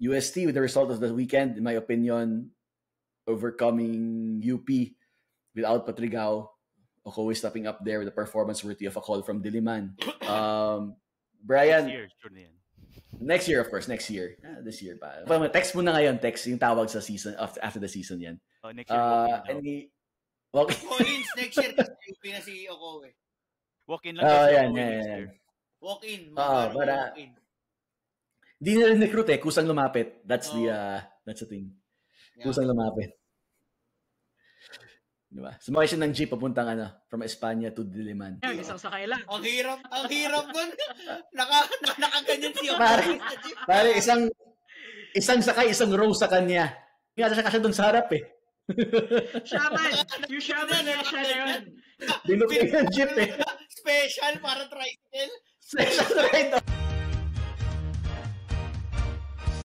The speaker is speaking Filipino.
UST with the result of the weekend, in my opinion, overcoming UP without Patrigao. Okoe stepping up there with a performance worthy of a call from Diliman. Brian, next year, of course. Next year. This year pa. Text mo na ngayon, text. Yung tawag sa season, after the season yan. Next year, walk-in next year kasi UP na si Okoe. Walk-in lang kasi yan. Walk-in. Walk-in. Hindi na rin recruit kusang lumapit. That's the thing. Kusang lumapit. Diba? Sumakay siya ng jeep papuntang from Espanya to Diliman. Isang sakay lang. Ang hirap nun. Nakaganyan siya. Pare, isang sakay, isang row sa kanya. Nga siya kasi doon sa harap Shaman! Yung Shaman na yun. Dinukay ng jeep Special para tricycle. Special ride.